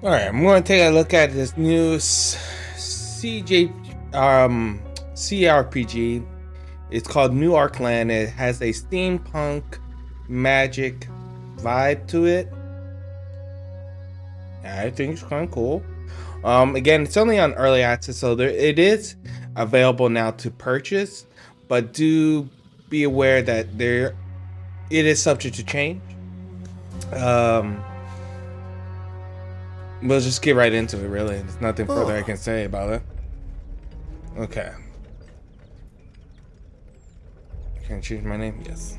All right, I'm going to take a look at this new CRPG. It's called New Arkland. It has a steampunk magic vibe to it. I think it's kind of cool. Again, it's only on early access, so it is available now to purchase, but do be aware that it is subject to change. Um, we'll just get right into it. Really, there's nothing further I can say about it. Okay. Can I change my name? Yes.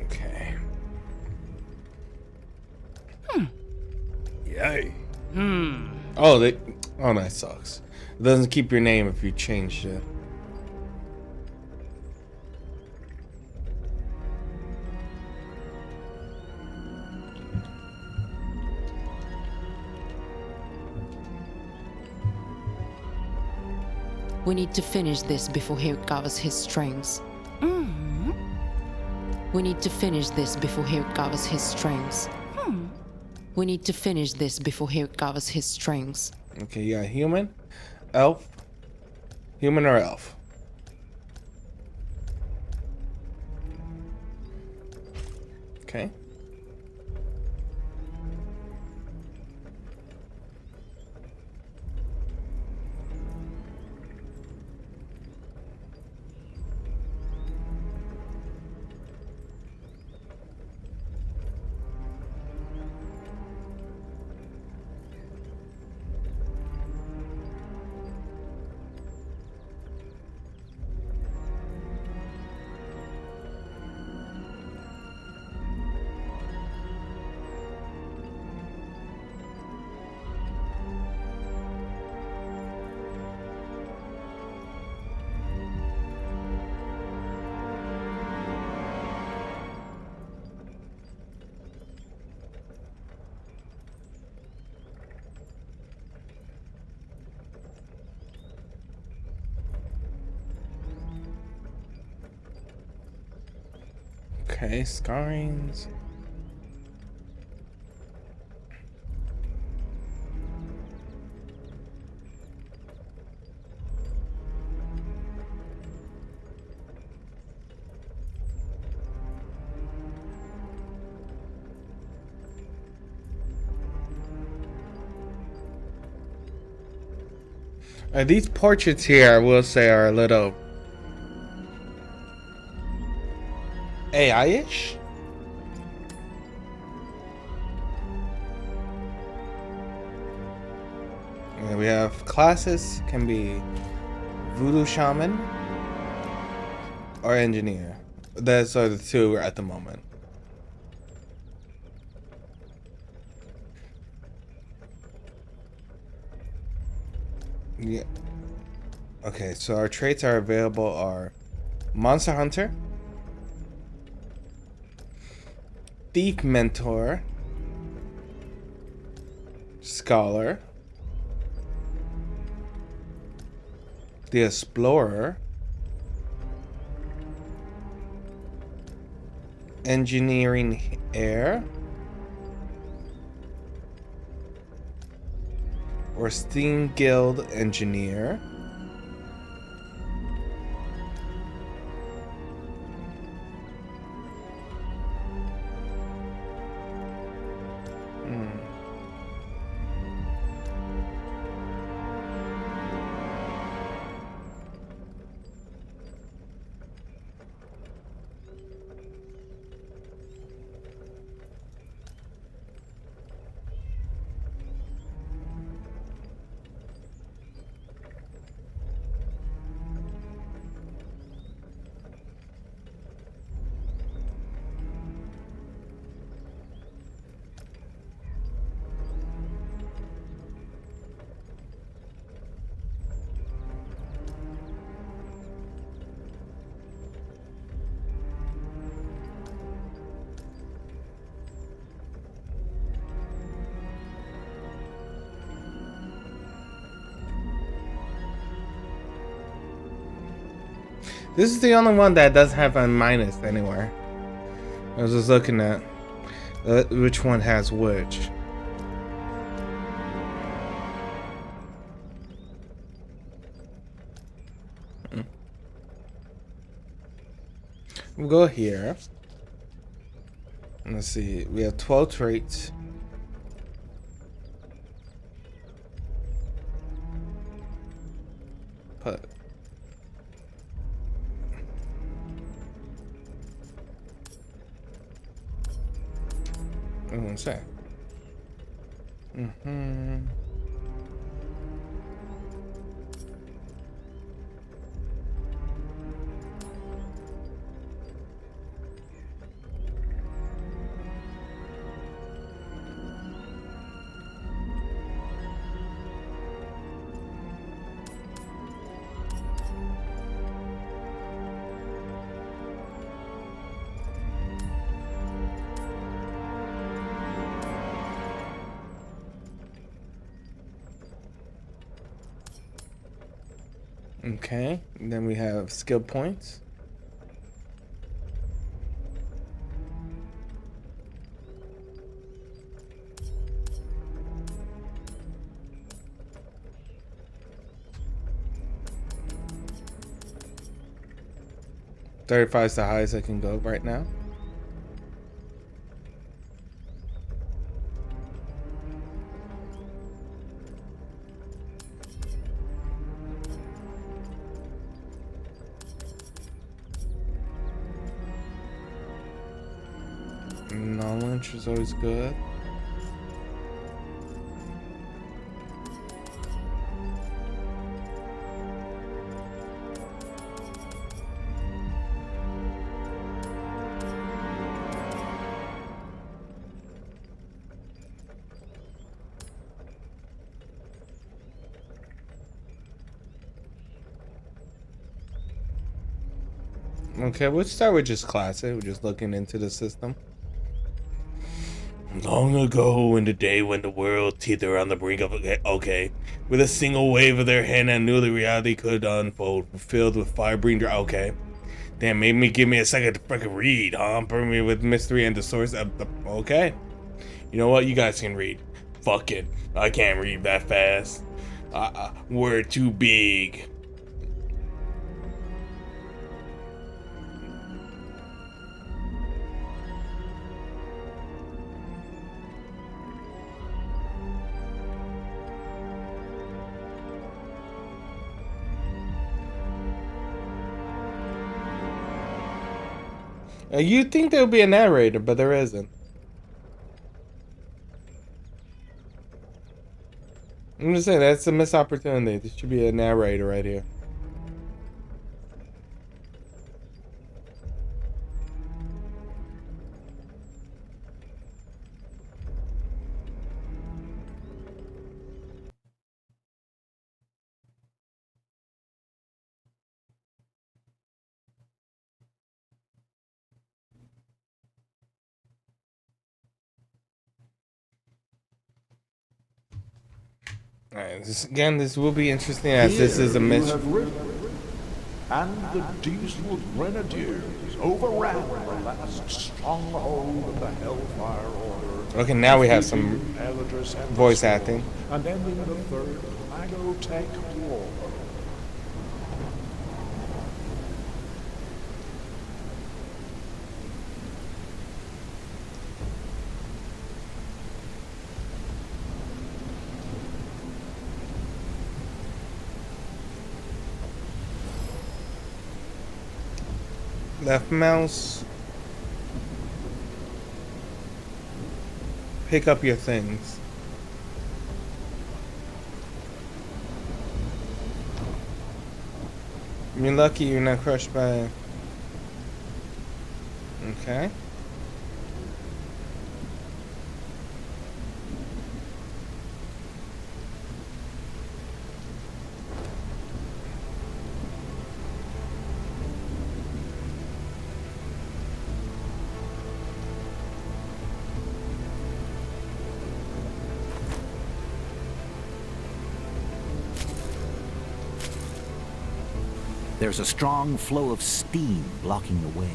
Okay. Yay. Oh, that sucks. It doesn't keep your name if you changed it. We need to finish this before he recovers his strength. We need to finish this before he recovers his strength. We need to finish this before he recovers his strength. Okay, you got human, elf, human or elf. Okay. Okay, scarrings. These portraits here, I will say, are a little AI-ish. And we have classes can be voodoo shaman or engineer. Those are the two at the moment. Yeah. Okay, so our traits are available are Monster Hunter, Thief Mentor, Scholar, the Explorer, Engineering Air, or Steam Guild Engineer. This is the only one that doesn't have a minus anywhere. I was just looking at which one has which. We'll go here. Let's see. We have 12 traits. Put. One sec. Okay, and then we have skill points. $35 is the highest I can go right now. Knowledge is always good. Okay, we'll start with just classic. We're just looking into the system. Long ago, in the day when the world teetered on the brink of with a single wave of their hand, I knew the reality could unfold, filled with fire-breathing. Okay, damn, give me a second to freaking read, huh? Burn me with mystery and the source of the. Okay, you know what? You guys can read. Fuck it, I can't read that fast. We're too big. You'd think there would be a narrator, but there isn't. I'm just saying, that's a missed opportunity. There should be a narrator right here. Alright, this will be interesting as this is a mission. And the diesel grenadiers overran the last stronghold of the Hellfire Order. Okay, now we have some voice acting. And ending the third Magotech War. Left mouse. Pick up your things. You're lucky you're not crushed by. Okay. There's a strong flow of steam blocking the way.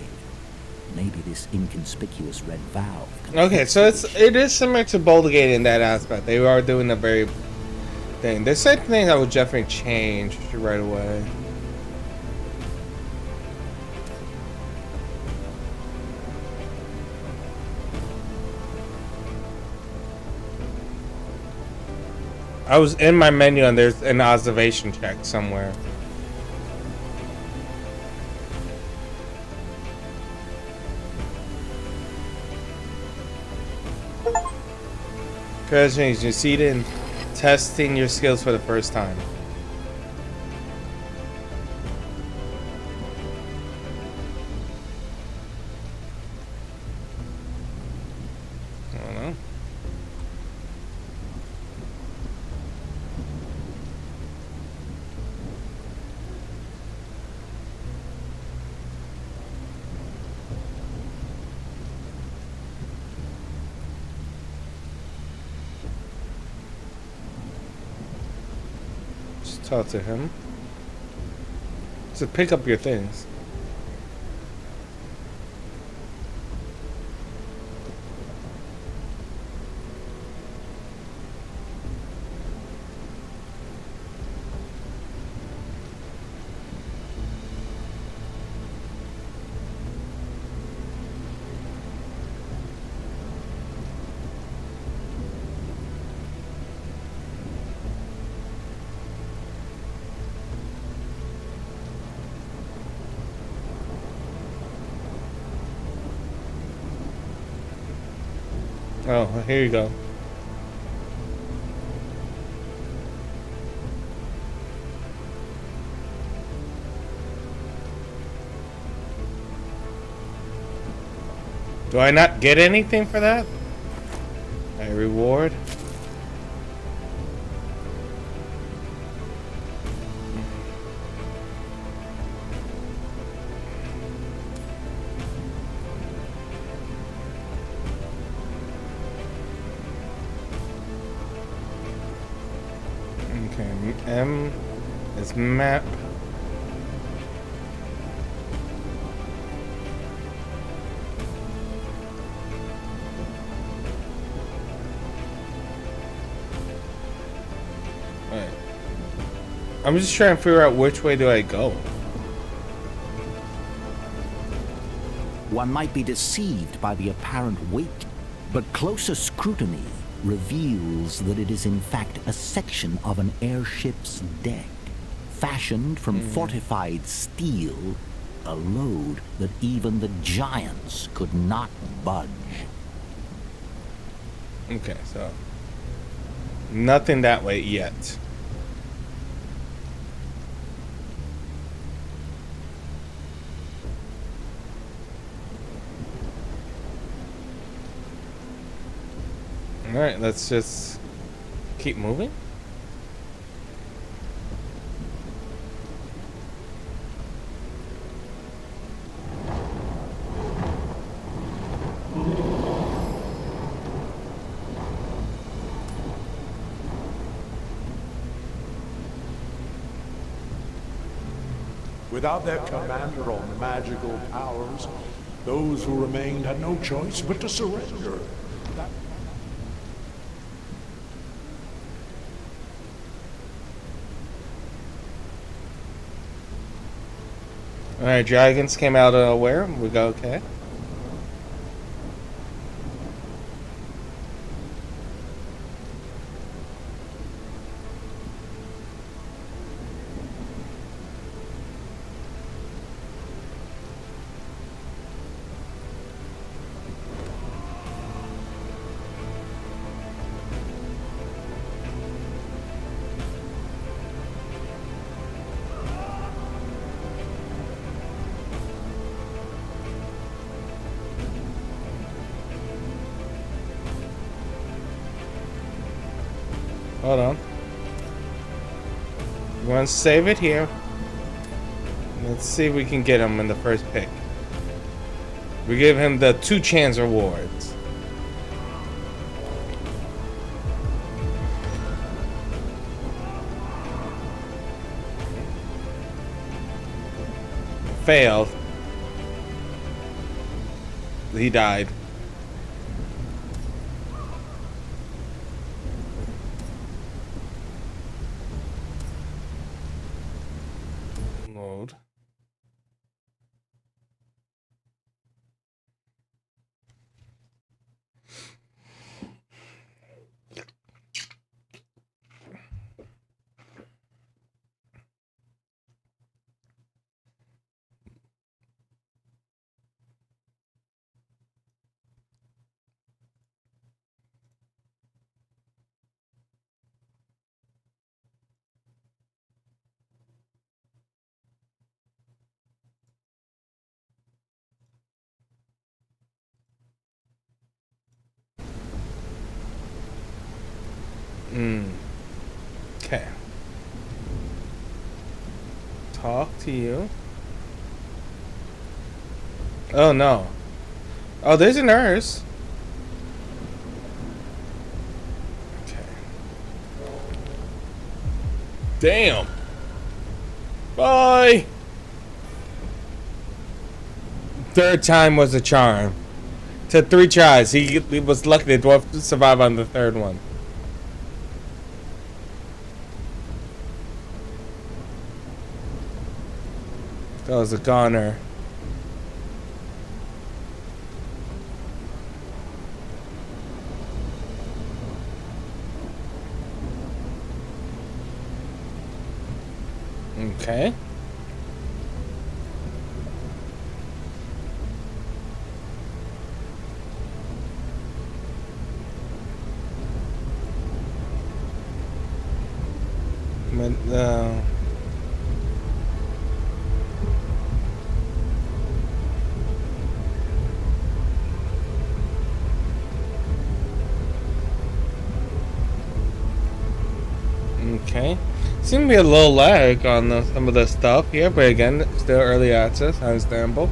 Maybe this inconspicuous red valve can Okay, so it is similar to Boulder Gate in that aspect. They are doing the very thing. There's certain things I would definitely change right away. I was in my menu and there's an observation check somewhere. Congratulations, you succeeded in testing your skills for the first time. I don't know. Just talk to him. So pick up your things. Oh, here you go. Do I not get anything for that? A reward? Okay, M is map. Alright. I'm just trying to figure out which way do I go. One might be deceived by the apparent weight, but closer scrutiny reveals that it is in fact a section of an airship's deck, fashioned from fortified steel, a load that even the giants could not budge. Okay, so nothing that way yet. Alright, let's just keep moving. Without their commander on the magical powers, those who remained had no choice but to surrender. That Alright, dragons came out of where? We go okay. Hold on. We're gonna save it here. Let's see if we can get him in the first pick. We give him the 2 chance rewards. failed. He died. Load. Okay. Talk to you. Oh no. Oh, there's a nurse. Okay. Damn. Bye. Third time was a charm. Took 3 tries. He was lucky the dwarf to survive on the third one. That was a goner. Okay. But, okay. Seems to be a little lag on some of the stuff here, but again, still early access, understandable.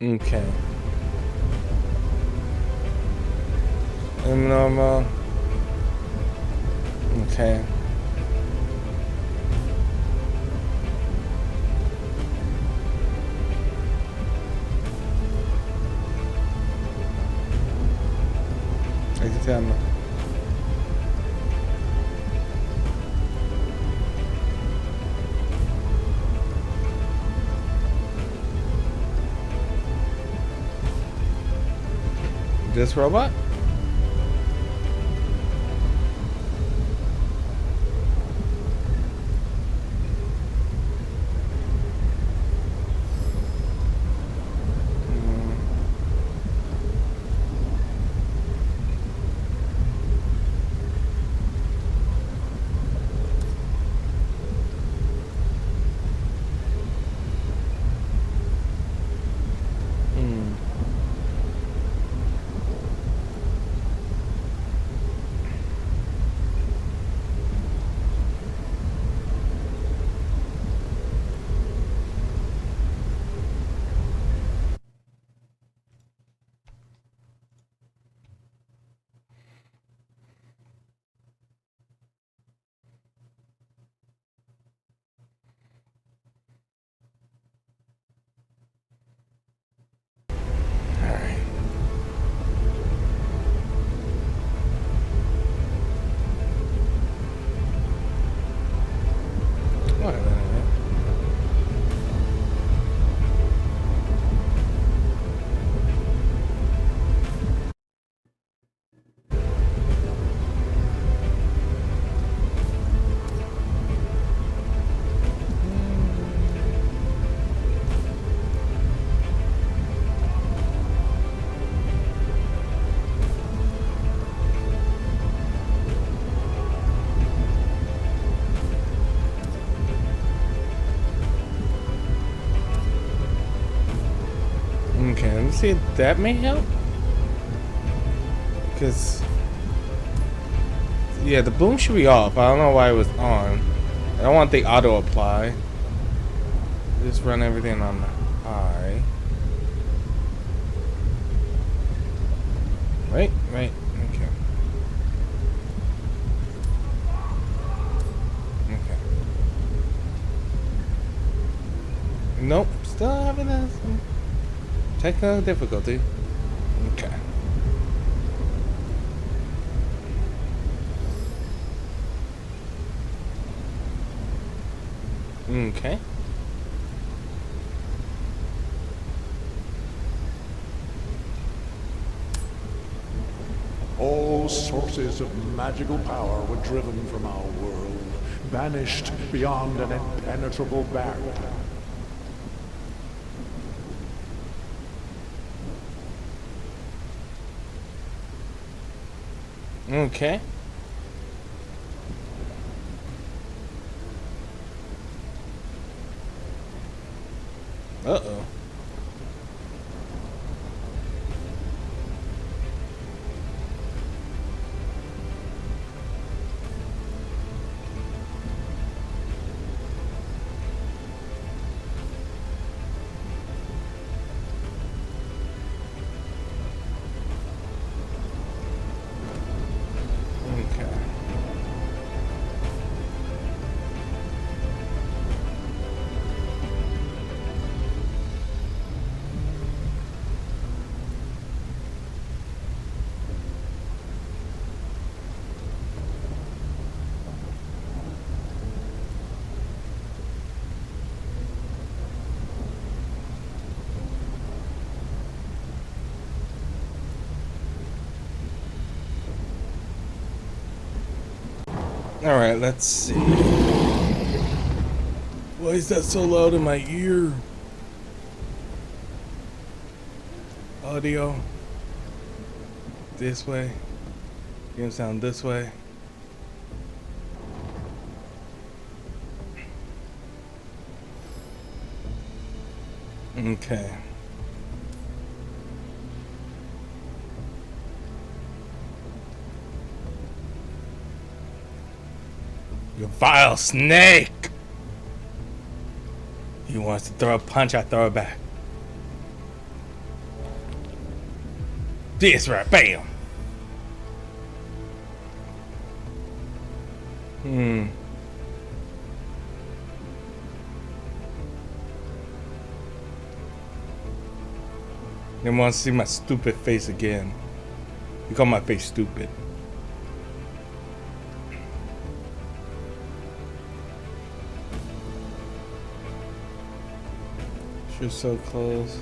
Okay. Normal. Okay. I can tell. This robot? Okay, let me see if that may help. Because, yeah, the boom should be off. I don't know why it was on. I don't want the auto apply. Just run everything on the high. Wait, okay. Okay. Nope, still having that technical difficulty. Okay. Okay. All sources of magical power were driven from our world, banished beyond an impenetrable barrier. Okay. Uh-oh. Okay. All right, let's see. Why is that so loud in my ear? Audio. This way. Game sound this way. Okay. You vile snake! He wants to throw a punch, I throw it back. This right, bam! They want to see my stupid face again. You call my face stupid. You're so close.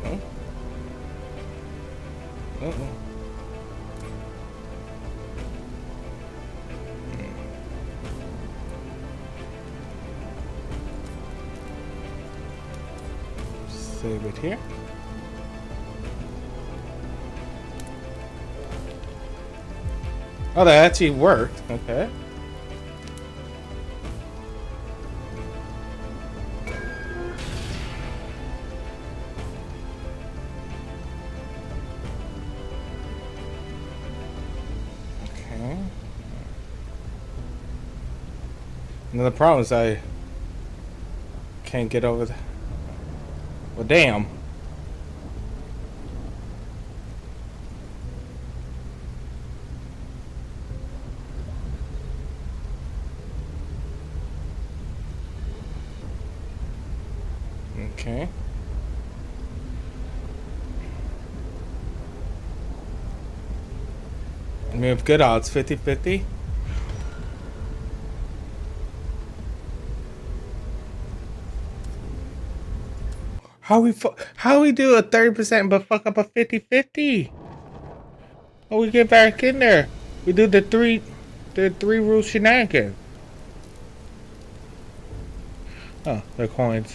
Oh. Uh-oh. Save it here. Oh, that actually worked. Okay. Now the problem is I can't get over the... Well, damn. Okay. I mean, with good odds, 50-50. How we do a 30% but fuck up a 50-50? Oh, we get back in there. We do the three rule shenanigans. Oh, they're coins.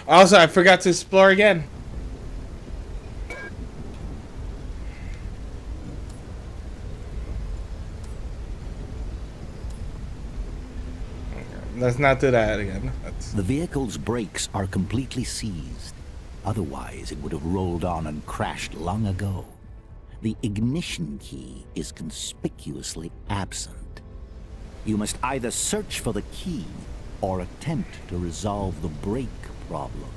Also, I forgot to explore again. Let's not do that again. The vehicle's brakes are completely seized. Otherwise, it would have rolled on and crashed long ago. The ignition key is conspicuously absent. You must either search for the key or attempt to resolve the brake problem.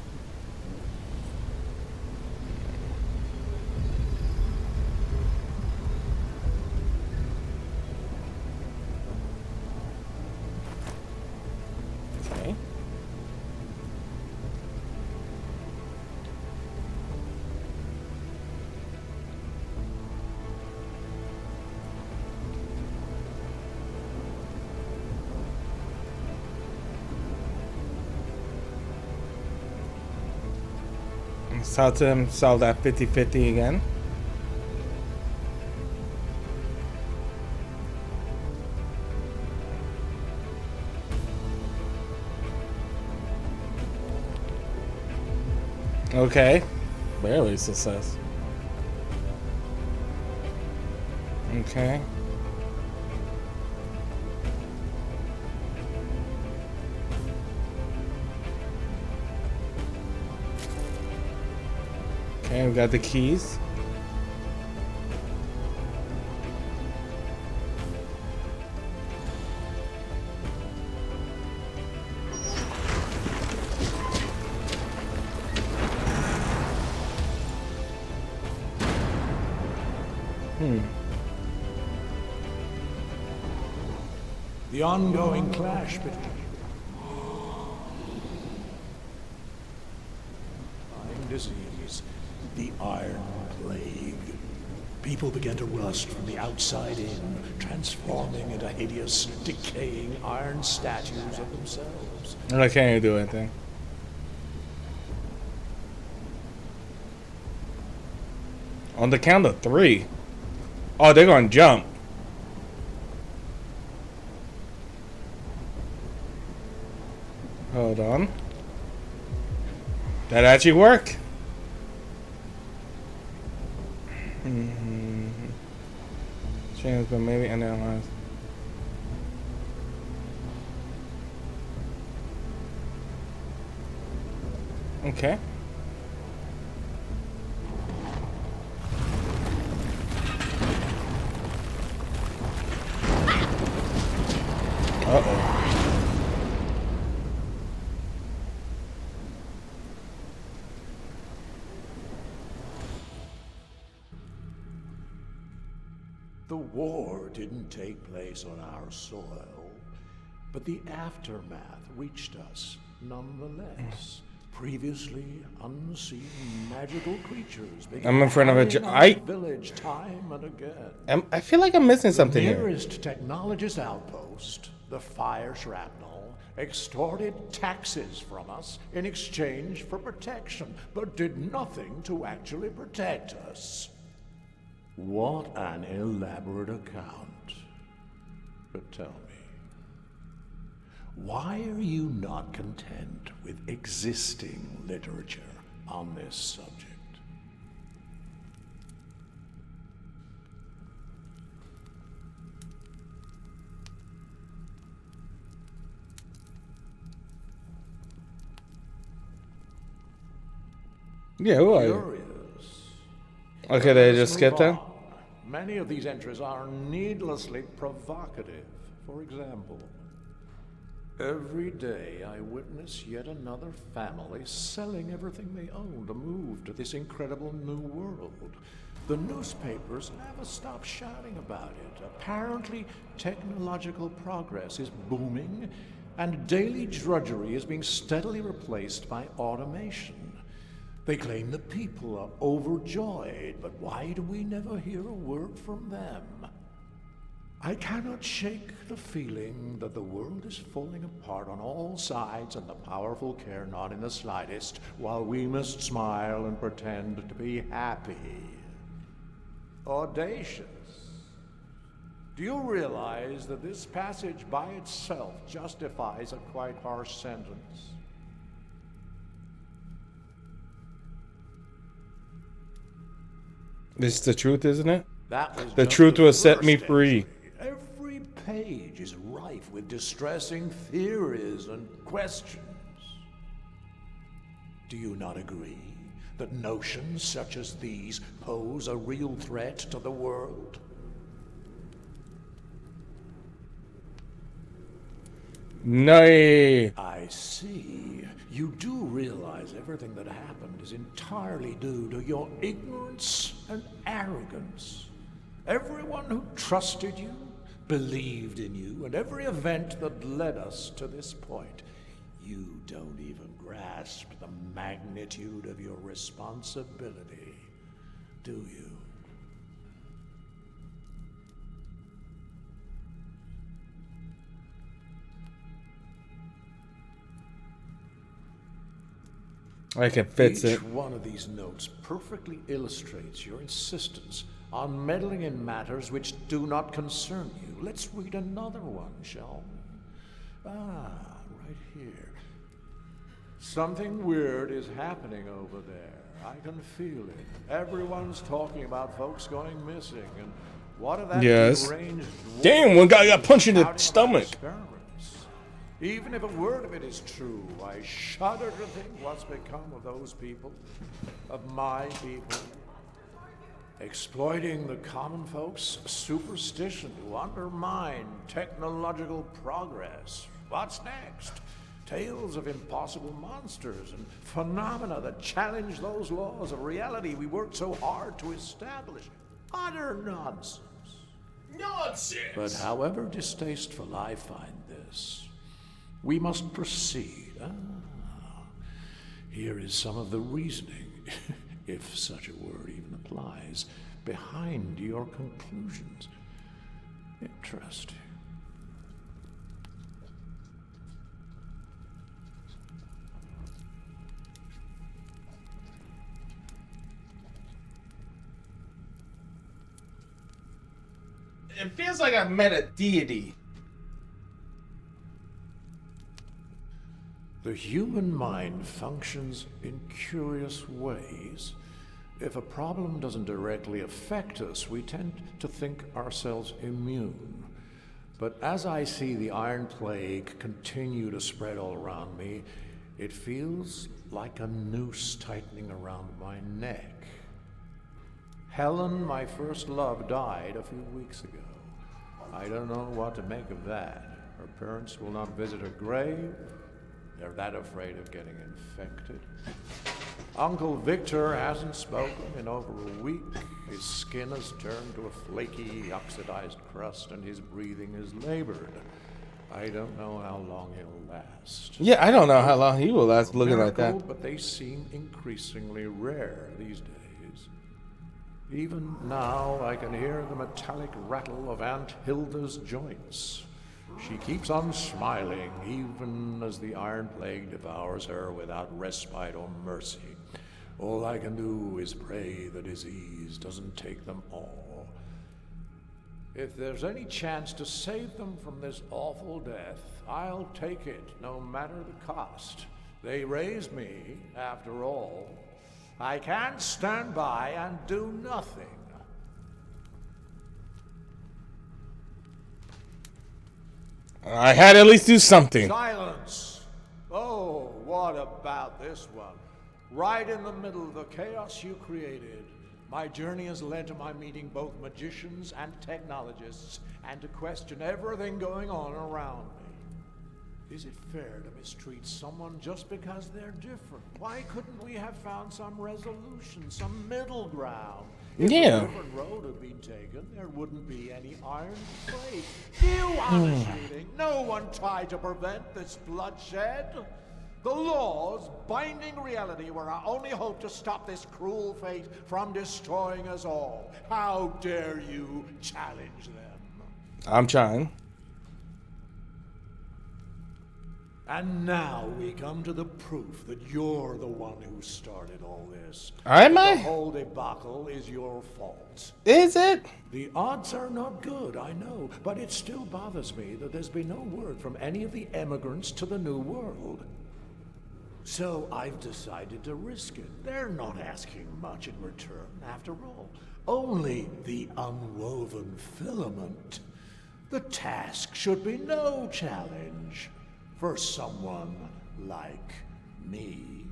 Let's talk to him, solve that 50-50 again. Okay. Barely success. Okay. Okay, we got the keys. The ongoing clash between disease, the Iron Plague. People began to rust from the outside in, transforming into hideous, decaying iron statues of themselves. I can't even do anything. On the count of 3. Oh, they're gonna jump. Hold on. That actually worked. Chance, but maybe analyze. Okay. Uh-oh. The war didn't take place on our soil, but the aftermath reached us nonetheless. Previously unseen magical creatures I'm in front of a village time and again. I feel like I'm missing something The here. nearest technologist outpost, the fire shrapnel, extorted taxes from us in exchange for protection, but did nothing to actually protect us. What an elaborate account. But tell me, why are you not content with existing literature on this subject? Yeah, who are you? Curious. Okay, they Let's just move skipped that? on. Many of these entries are needlessly provocative. For example, every day I witness yet another family selling everything they own to move to this incredible new world. The newspapers never stop shouting about it. Apparently, technological progress is booming, and daily drudgery is being steadily replaced by automation. They claim the people are overjoyed, but why do we never hear a word from them? I cannot shake the feeling that the world is falling apart on all sides and the powerful care not in the slightest, while we must smile and pretend to be happy. Audacious. Do you realize that this passage by itself justifies a quite harsh sentence? This is the truth, isn't it? That was The just truth the will set me first free. entry. Every page is rife with distressing theories and questions. Do you not agree that notions such as these pose a real threat to the world? Nay. I see. You do realize everything that happened is entirely due to your ignorance and arrogance. Everyone who trusted you, believed in you, and every event that led us to this point, you don't even grasp the magnitude of your responsibility, do you? Like it fits Each it. one of these notes perfectly illustrates your insistence on meddling in matters which do not concern you. Let's read another one, shall we? Right here. Something weird is happening over there. I can feel it. Everyone's talking about folks going missing, and what of that Yes. deranged Damn, one guy got punched in the shouting about stomach. experiments. Even if a word of it is true, I shudder to think what's become of those people, of my people. Exploiting the common folks' superstition to undermine technological progress. What's next? Tales of impossible monsters and phenomena that challenge those laws of reality we worked so hard to establish. Utter nonsense. Nonsense. But however distasteful I find this, we must proceed. Here is some of the reasoning, if such a word even applies, behind your conclusions. Interesting. It feels like I've met a deity. The human mind functions in curious ways. If a problem doesn't directly affect us, we tend to think ourselves immune. But as I see the Iron Plague continue to spread all around me, it feels like a noose tightening around my neck. Helen, my first love, died a few weeks ago. I don't know what to make of that. Her parents will not visit her grave. They're that afraid of getting infected. Uncle Victor hasn't spoken in over a week. His skin has turned to a flaky, oxidized crust, and his breathing is labored. I don't know how long he'll last. Yeah, I don't know how long he will last looking like Miracle, that. but they seem increasingly rare these days. Even now, I can hear the metallic rattle of Aunt Hilda's joints. She keeps on smiling, even as the Iron Plague devours her without respite or mercy. All I can do is pray the disease doesn't take them all. If there's any chance to save them from this awful death, I'll take it, no matter the cost. They raised me, after all. I can't stand by and do nothing. I had to at least do something. Silence! Oh, what about this one? Right in the middle of the chaos you created, my journey has led to my meeting both magicians and technologists, and to question everything going on around me. Is it fair to mistreat someone just because they're different? Why couldn't we have found some resolution, some middle ground? If Yeah. a different road had been taken, there wouldn't be any Iron Plague. You honestly think no one tried to prevent this bloodshed? The laws binding reality were our only hope to stop this cruel fate from destroying us all. How dare you challenge them? I'm trying. And now we come to the proof that you're the one who started all this. Am The I? whole debacle is your fault. Is it? The odds are not good, I know, but it still bothers me that there's been no word from any of the emigrants to the New World. So I've decided to risk it. They're not asking much in return, after all. Only the unwoven filament. The task should be no challenge for someone like me.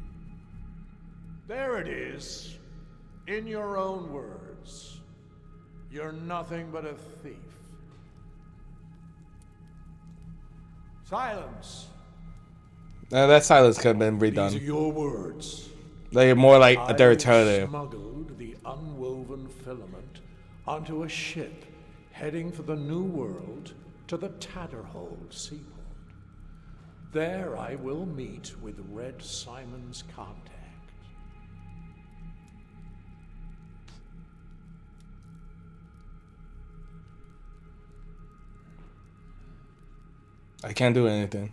There it is, in your own words. You're nothing but a thief. Silence. That silence could have been These are redone. your words. Like more like a I territory. smuggled the unwoven filament onto a ship heading for the New World to the Tatterhold seaport. There I will meet with Red Simon's contact. I can't do anything.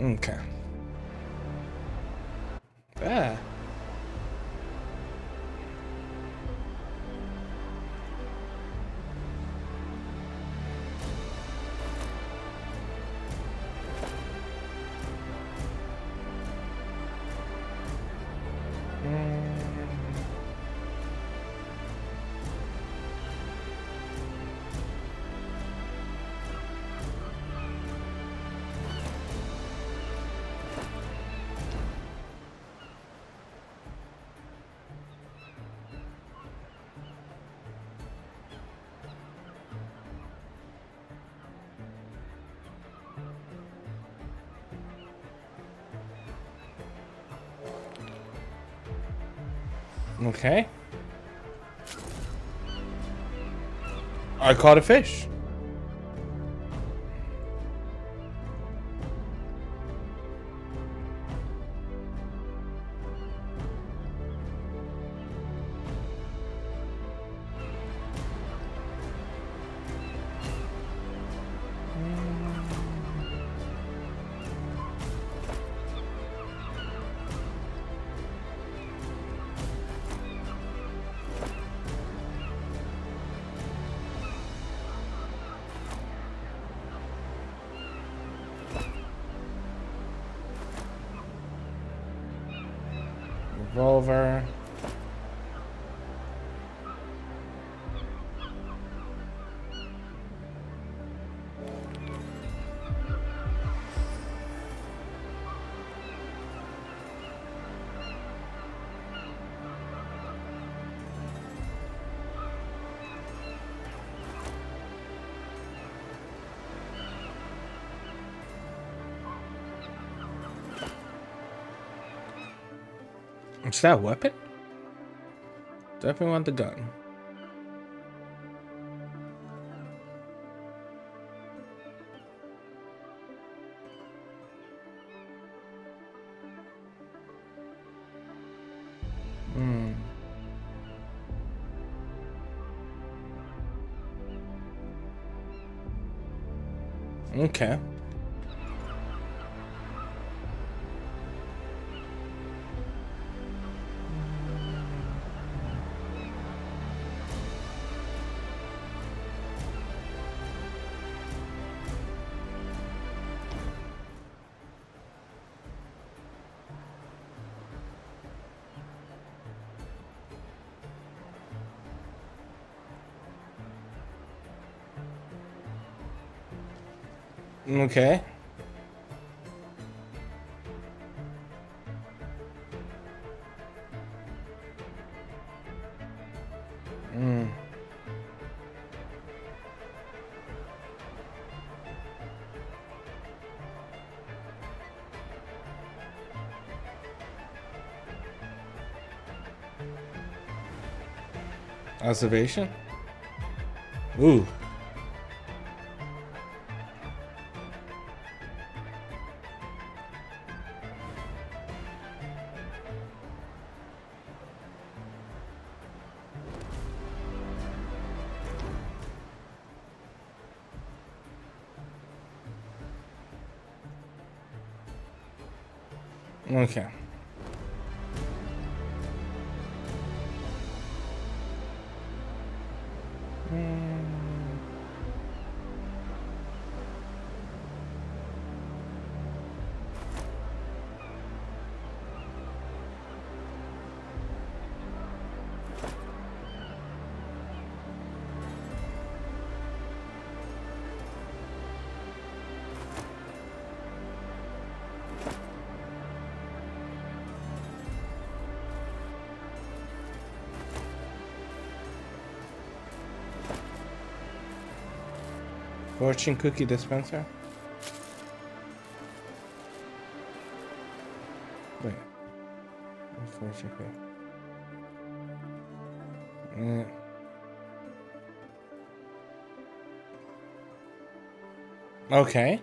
Okay. Ah. Okay. I caught a fish. Revolver. Is that a weapon? Definitely want the gun. Okay. Okay. Observation? Ooh. Okay. Fortune cookie dispenser. Wait. Fortune cookie. Okay.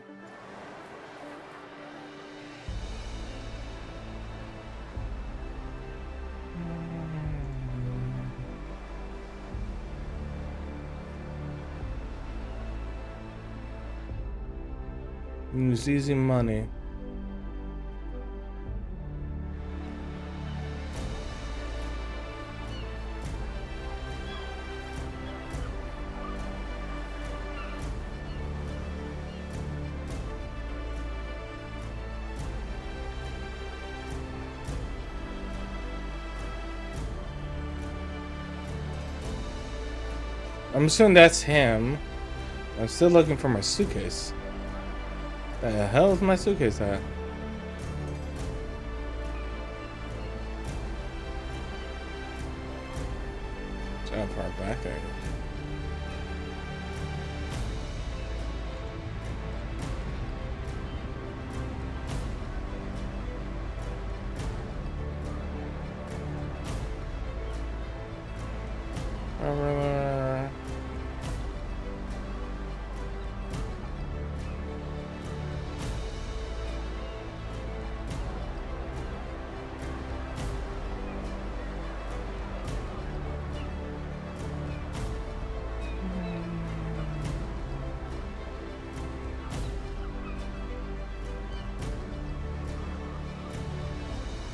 Use easy money. I'm assuming that's him. I'm still looking for my suitcase. The hell is my suitcase at? It's how far back I go.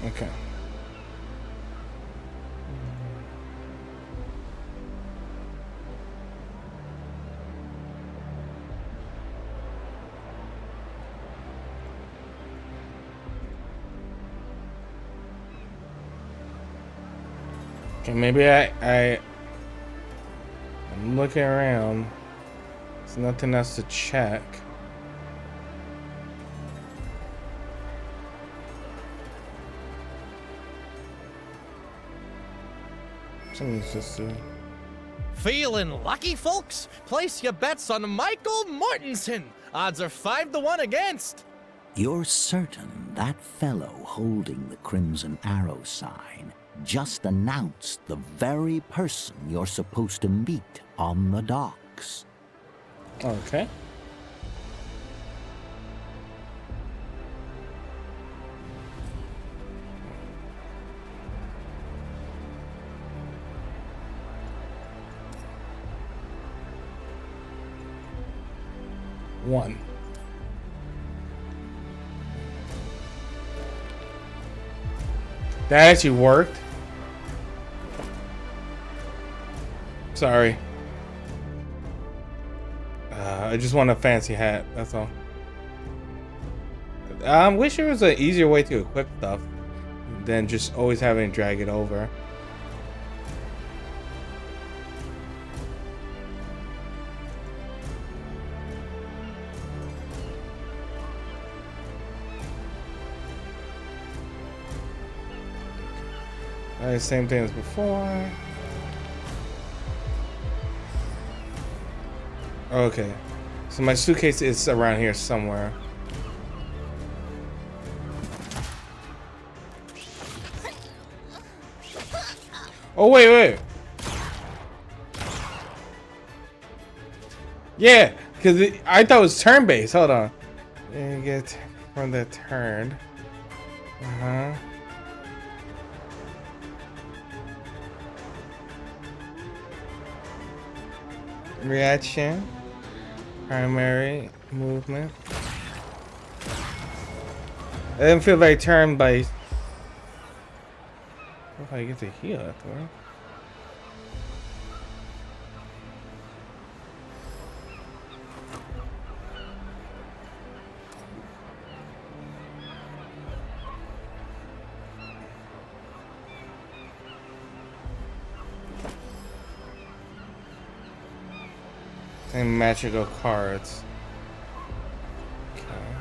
Okay. Okay, maybe I'm looking around. There's nothing else to check. Something's just Feeling lucky, folks? Place your bets on Michael Mortensen. Odds are 5-1 against. You're certain that fellow holding the Crimson Arrow sign just announced the very person you're supposed to meet on the docks. okay. One. That actually worked. Sorry. I just want a fancy hat. That's all. I wish there was an easier way to equip stuff than just always having to drag it over. Alright, same thing as before. Okay. So my suitcase is around here somewhere. Oh, wait. Yeah, because I thought it was turn-based. Hold on. And get from the turn. Uh-huh. Reaction. Primary movement. I didn't feel very turn-based. What if I get to heal afterward? Same magical cards. Okay.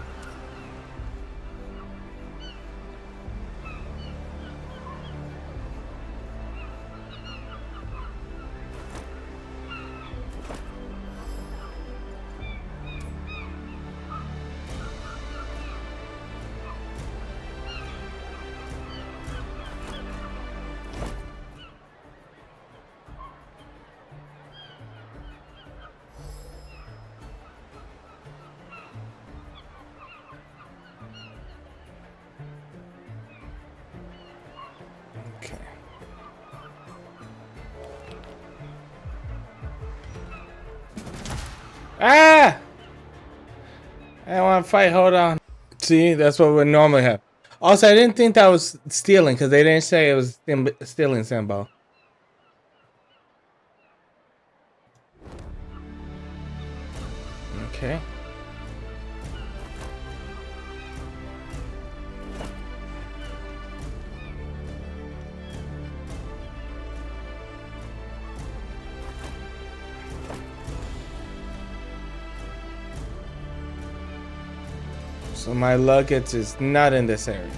Okay. Ah! I don't want to fight. Hold on. See, that's what we normally have. Also, I didn't think that was stealing because they didn't say it was stealing symbol. Okay. So my luggage is not in this area.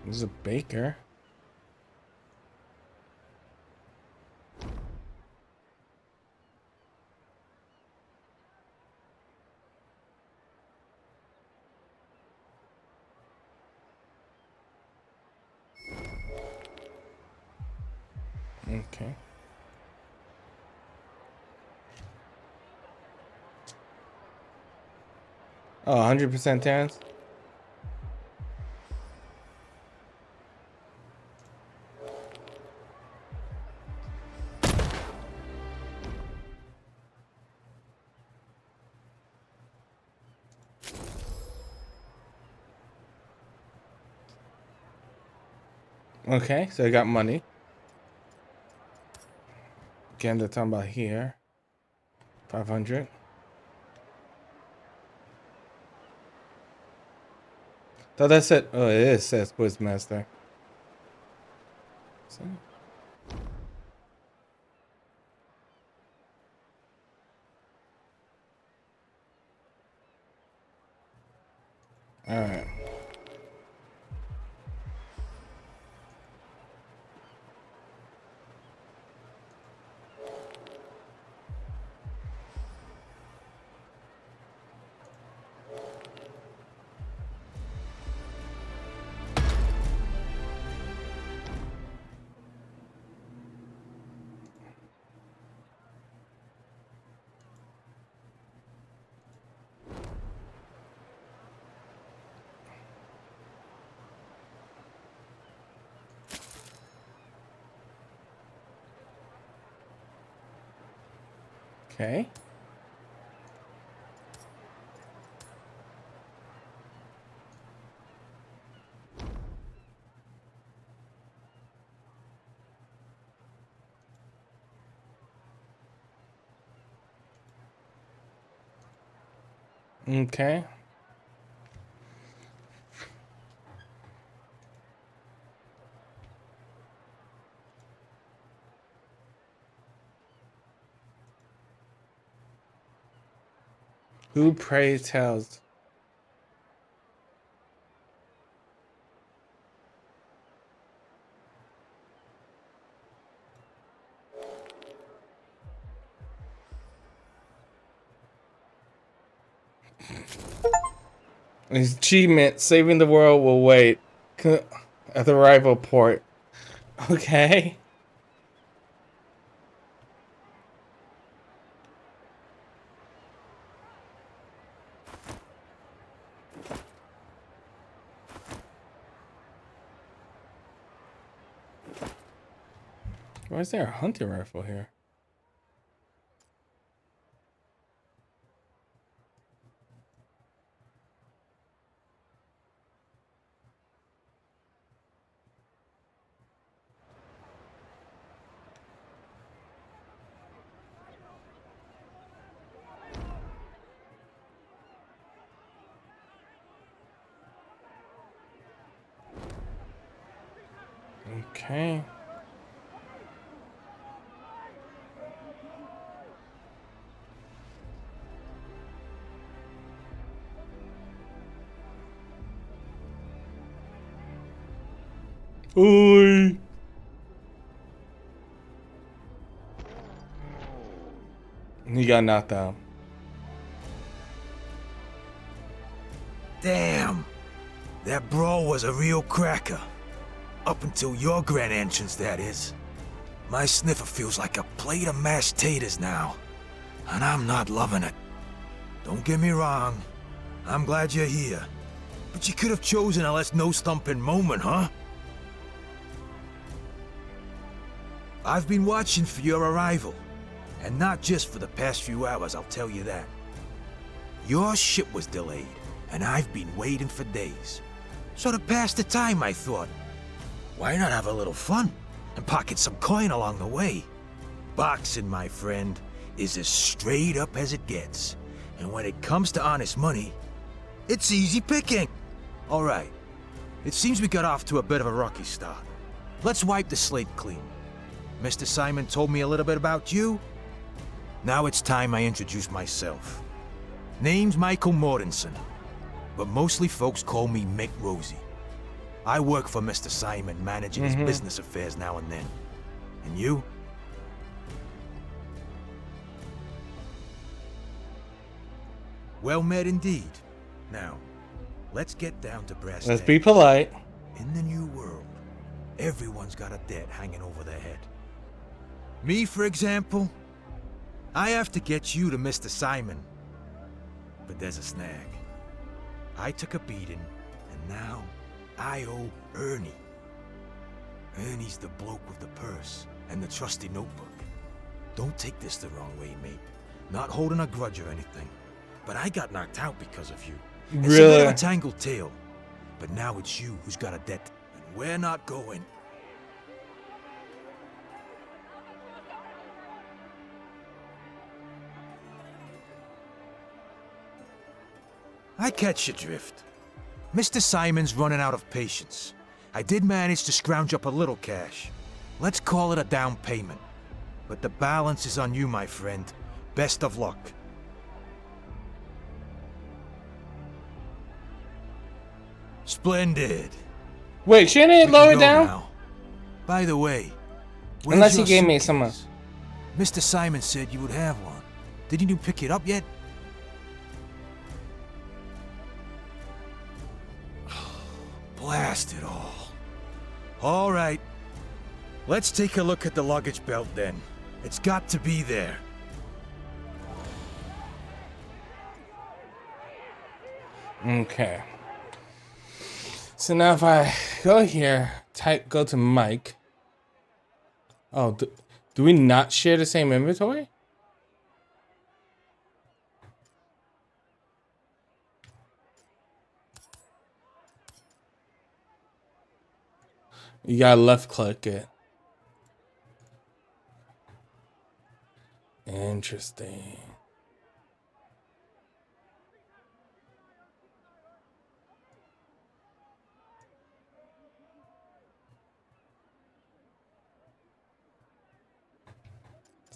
There's a baker. Okay. Oh, 100% Terrence? Okay, so I got money. Again, they're talking about here. 500. Thought that said, oh, it is says Quizmaster. So. All right. Okay. Okay. Who pray tells? His achievement, saving the world will wait at the rival port. Okay. Why is there a hunting rifle here? Okay. Oi. He got knocked out. Damn, that brawl was a real cracker. Up until your grand entrance, that is. My sniffer feels like a plate of mashed taters now, and I'm not loving it. Don't get me wrong, I'm glad you're here, but you could have chosen a less no-stumping moment, huh? I've been watching for your arrival. And not just for the past few hours, I'll tell you that. Your ship was delayed, and I've been waiting for days. So to pass the time, I thought, why not have a little fun and pocket some coin along the way? Boxing, my friend, is as straight up as it gets. And when it comes to honest money, it's easy picking. All right, it seems we got off to a bit of a rocky start. Let's wipe the slate clean. Mr. Simon told me a little bit about you. Now it's time I introduce myself. Name's Michael Mortensen, but mostly folks call me Mick Rosie. I work for Mr. Simon, managing his business affairs now and then. And you? Well met indeed. Now, let's get down to brass Let's tacks. be polite. In the new world, everyone's got a debt hanging over their head. Me, for example, I have to get you to Mr. Simon. But there's a snag. I took a beating, and now I owe Ernie. Ernie's the bloke with the purse and the trusty notebook. Don't take this the wrong way, mate. Not holding a grudge or anything. But I got knocked out because of you. It's a bit Really? of a tangled tale. But now it's you who's got a debt, and we're not going. I catch your drift. Mr. Simon's running out of patience. I did manage to scrounge up a little cash. Let's call it a down payment. But the balance is on you, my friend. Best of luck. Splendid. Wait, shouldn't it We lower can go down? now. By the way, where's Unless he your gave me suitcase? Mr. Simon said you would have one. Didn't you pick it up yet? Blast it all. All right. Let's take a look at the luggage belt then. It's got to be there. Okay. So now if I go here, go to Mike. Oh, do we not share the same inventory? You gotta left click it. Interesting.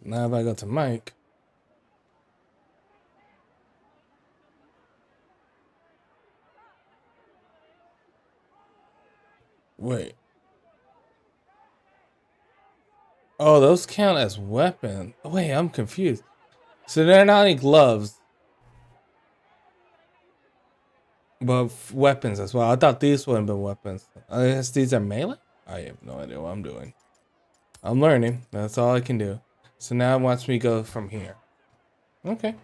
Now if I go to Mike. Wait. Oh, those count as weapons. Wait, I'm confused. So they're not any gloves, but weapons as well. I thought these would have been weapons. I guess these are melee? I have no idea what I'm doing. I'm learning. That's all I can do. So now it wants me to go from here. Okay.